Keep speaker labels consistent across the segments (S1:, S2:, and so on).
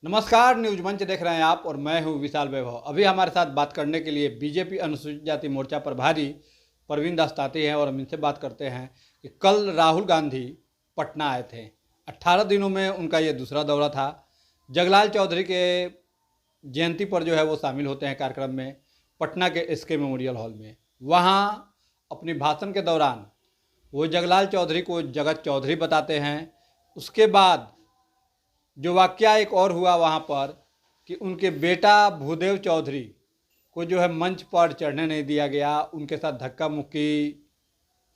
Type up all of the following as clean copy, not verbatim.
S1: नमस्कार, न्यूज मंच देख रहे हैं आप और मैं हूं विशाल वैभव। अभी हमारे साथ बात करने के लिए बीजेपी अनुसूचित जाति मोर्चा प्रभारी प्रवीण दास ताती हैं और हम इनसे बात करते हैं कि कल राहुल गांधी पटना आए थे। 18 दिनों में उनका ये दूसरा दौरा था। जगलाल चौधरी के जयंती पर जो है वो शामिल होते हैं कार्यक्रम में पटना के एसके मेमोरियल हॉल में। वहाँ अपने भाषण के दौरान वो जगलाल चौधरी को जगत चौधरी बताते हैं। उसके बाद जो वाकया एक और हुआ वहाँ पर कि उनके बेटा भूदेव चौधरी को जो है मंच पर चढ़ने नहीं दिया गया, उनके साथ धक्का मुक्की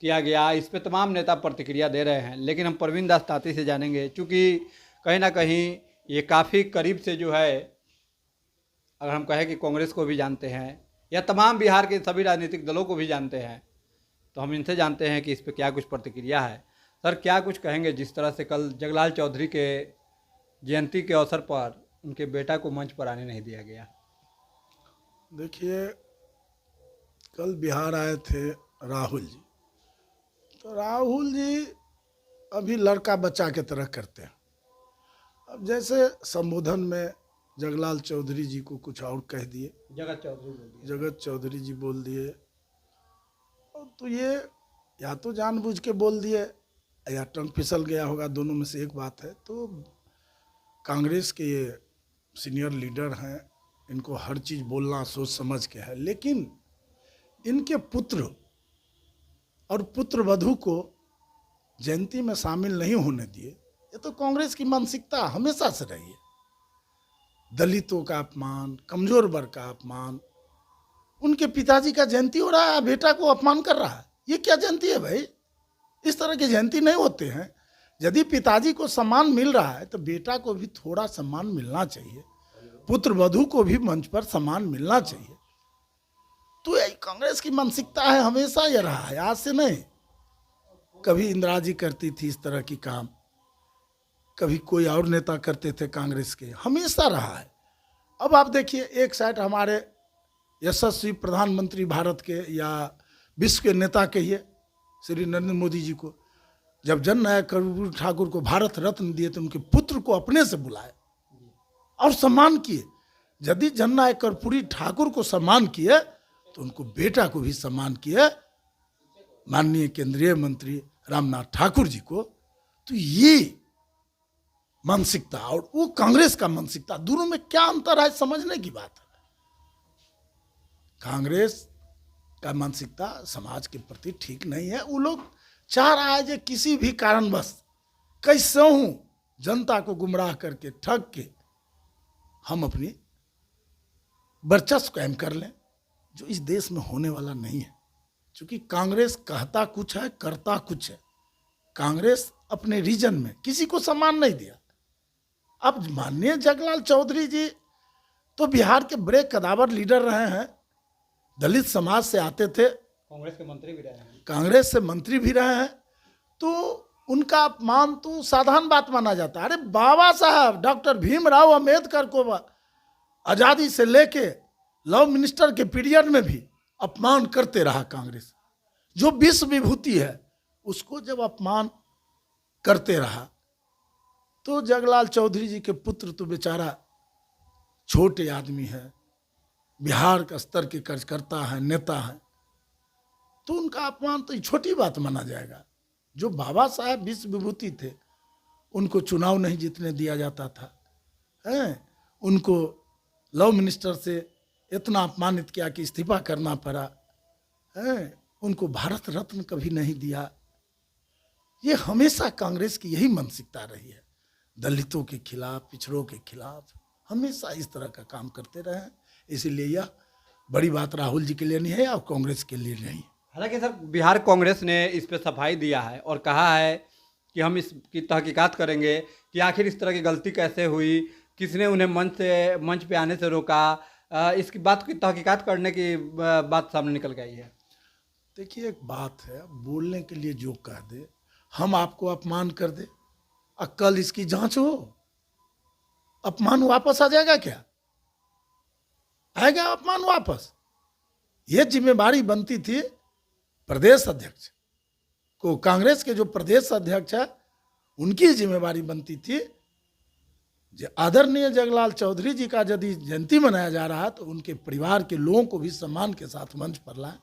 S1: किया गया। इस पे तमाम नेता प्रतिक्रिया दे रहे हैं, लेकिन हम प्रवीण दास ताती से जानेंगे, क्योंकि कहीं ना कहीं ये काफ़ी करीब से जो है, अगर हम कहें कि कांग्रेस को भी जानते हैं या तमाम बिहार के सभी राजनीतिक दलों को भी जानते हैं, तो हम इनसे जानते हैं कि इस पर क्या कुछ प्रतिक्रिया है। सर, क्या कुछ कहेंगे जिस तरह से कल जगलाल चौधरी के जयंती के अवसर पर उनके बेटा को मंच पर आने नहीं दिया गया?
S2: देखिए, कल बिहार आए थे राहुल जी। तो राहुल जी अभी लड़का बच्चा की तरह करते हैं। अब जैसे संबोधन में जगलाल चौधरी जी को कुछ और कह दिए, जगत चौधरी जी बोल दिए, तो ये या तो जानबूझ के बोल दिए या टंग फिसल गया होगा, दोनों में से एक बात है। तो कांग्रेस के ये सीनियर लीडर हैं, इनको हर चीज़ बोलना सोच समझ के है, लेकिन इनके पुत्र और पुत्र वधू को जयंती में शामिल नहीं होने दिए। ये तो कांग्रेस की मानसिकता हमेशा से रही है। दलितों का अपमान, कमजोर वर्ग का अपमान। उनके पिताजी का जयंती हो रहा है, बेटा को अपमान कर रहा है। ये क्या जयंती है भाई? इस तरह की जयंती नहीं होते हैं। यदि पिताजी को सम्मान मिल रहा है तो बेटा को भी थोड़ा सम्मान मिलना चाहिए, पुत्र वधू को भी मंच पर सम्मान मिलना चाहिए। तो यही कांग्रेस की मानसिकता है, हमेशा ये रहा है, आज से नहीं। कभी इंदिरा जी करती थी इस तरह की काम, कभी कोई और नेता करते थे कांग्रेस के, हमेशा रहा है। अब आप देखिए, एक साइड हमारे यशस्वी प्रधानमंत्री भारत के या विश्व के नेता कहिए श्री नरेंद्र मोदी जी को, जब जननायक कर्पूरी ठाकुर को भारत रत्न दिए तो उनके पुत्र को अपने से बुलाए और सम्मान किए। यदि जननायक कर्पूरी ठाकुर को सम्मान किए तो उनको बेटा को भी सम्मान किए, माननीय केंद्रीय मंत्री रामनाथ ठाकुर जी को। तो ये मानसिकता और वो कांग्रेस का मानसिकता, दोनों में क्या अंतर है समझने की बात है। कांग्रेस का मानसिकता समाज के प्रति ठीक नहीं है। वो लोग चाह रहा है कि किसी भी कारणवश कैसे हूं जनता को गुमराह करके ठग के हम अपनी वर्चस्व कायम कर लें, जो इस देश में होने वाला नहीं है। क्योंकि कांग्रेस कहता कुछ है, करता कुछ है। कांग्रेस अपने रीजन में किसी को सम्मान नहीं दिया। अब माननीय जगलाल चौधरी जी तो बिहार के बड़े कदावर लीडर रहे हैं, दलित समाज से आते थे,
S1: कांग्रेस के मंत्री भी रहे हैं,
S2: कांग्रेस से मंत्री भी रहे हैं। तो उनका अपमान तो साधारण बात माना जाता है। अरे बाबा साहब डॉक्टर भीमराव अंबेडकर को आज़ादी से लेके लॉ मिनिस्टर के पीरियड में भी अपमान करते रहा कांग्रेस। जो विश्व विभूति है उसको जब अपमान करते रहा, तो जगलाल चौधरी जी के पुत्र तो बेचारा छोटे आदमी है, बिहार का स्तर के कार्यकर्ता है, नेता है, तो उनका अपमान तो छोटी बात माना जाएगा। जो बाबा साहब विश्व विभूति थे, उनको चुनाव नहीं जीतने दिया जाता था, हैं? उनको लॉ मिनिस्टर से इतना अपमानित किया कि इस्तीफा करना पड़ा, हैं? उनको भारत रत्न कभी नहीं दिया। ये हमेशा कांग्रेस की यही मानसिकता रही है, दलितों के खिलाफ, पिछड़ों के खिलाफ हमेशा इस तरह का काम करते रहे हैं। इसीलिए यह बड़ी बात राहुल जी के लिए नहीं है और कांग्रेस के लिए नहीं है।
S1: हालांकि सर, बिहार कांग्रेस ने इस पे सफाई दिया है और कहा है कि हम इसकी तहकीकात करेंगे कि आखिर इस तरह की गलती कैसे हुई, किसने उन्हें मंच पे आने से रोका। इसकी बात की तहकीकात करने की बात सामने निकल गई है।
S2: देखिए, एक बात है, बोलने के लिए जो कह दे, हम आपको अपमान कर दे और कल इसकी जांच हो, अपमान वापस आ जाएगा क्या? आएगा अपमान वापस? ये जिम्मेवारी बनती थी प्रदेश अध्यक्ष को, कांग्रेस के जो प्रदेश अध्यक्ष है उनकी जिम्मेवारी बनती थी आदरणीय जगलाल चौधरी जी का यदि जयंती मनाया जा रहा है तो उनके परिवार के लोगों को भी सम्मान के साथ मंच पर लाएं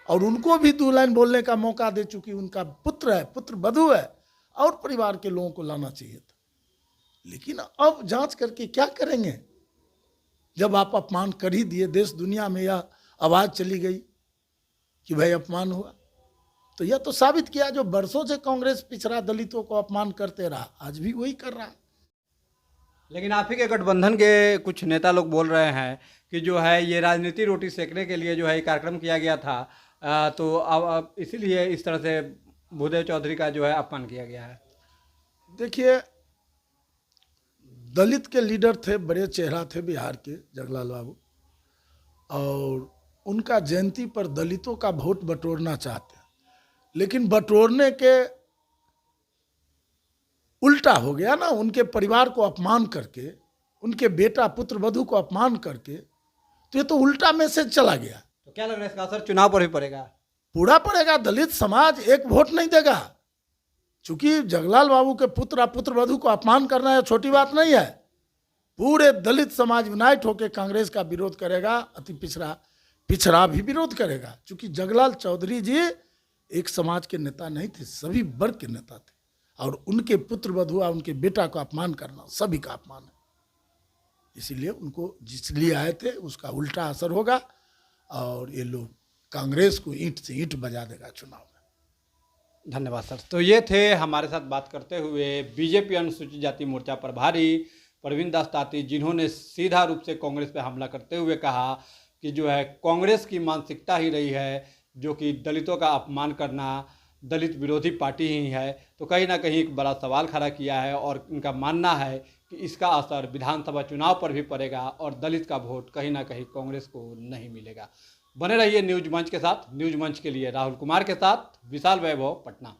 S2: और उनको भी 2 लाइन बोलने का मौका दे, चूंकि उनका पुत्र है, पुत्र वधू है, और परिवार के लोगों को लाना चाहिए था। लेकिन अब जांच करके क्या करेंगे जब आप अपमान कर ही दिए, देश दुनिया में यह आवाज चली गई कि भाई अपमान हुआ। तो यह तो साबित किया जो बरसों से कांग्रेस पिछड़ा दलितों को अपमान करते रहा, आज भी वही कर रहा है।
S1: लेकिन आप ही के गठबंधन के कुछ नेता लोग बोल रहे हैं कि जो है ये राजनीति रोटी सेकने के लिए जो है ये कार्यक्रम किया गया था, तो अब इसीलिए इस तरह से भूदेव चौधरी का जो है अपमान किया गया है।
S2: देखिए, दलित के लीडर थे, बड़े चेहरा थे बिहार के जगलाल बाबू, और उनका जयंती पर दलितों का वोट बटोरना चाहते हैं, लेकिन बटोरने के उल्टा हो गया ना, उनके परिवार को अपमान करके, उनके बेटा पुत्र वधू को अपमान करके, तो ये तो उल्टा मैसेज चला गया।
S1: तो क्या लग रहा है इसका असर चुनाव पर भी पड़ेगा?
S2: पूरा पड़ेगा। दलित समाज एक वोट नहीं देगा, चूंकि जगलाल बाबू के पुत्र वधू को अपमान करना है छोटी बात नहीं है। पूरे दलित समाज यूनाइट होकर कांग्रेस का विरोध करेगा, अति पिछड़ा भी विरोध करेगा, क्योंकि जगलाल चौधरी जी एक समाज के नेता नहीं थे, सभी वर्ग के नेता थे, और उनके पुत्र वधू और उनके बेटा को अपमान करना सभी का अपमान है। इसीलिए उनको जिस लिए आए थे उसका उल्टा असर होगा, और ये लोग कांग्रेस को ईंट से ईंट बजा देगा चुनाव में।
S1: धन्यवाद सर। तो ये थे हमारे साथ बात करते हुए बीजेपी अनुसूचित जाति मोर्चा प्रभारी परवीन दास ताती, जिन्होंने सीधा रूप से कांग्रेस पर हमला करते हुए कहा कि जो है कांग्रेस की मानसिकता ही रही है जो कि दलितों का अपमान करना, दलित विरोधी पार्टी ही है। तो कहीं ना कहीं एक बड़ा सवाल खड़ा किया है, और इनका मानना है कि इसका असर विधानसभा चुनाव पर भी पड़ेगा और दलित का वोट कहीं ना कहीं कांग्रेस को नहीं मिलेगा। बने रहिए न्यूज मंच के साथ। न्यूज मंच के लिए राहुल कुमार के साथ विशाल वैभव, पटना।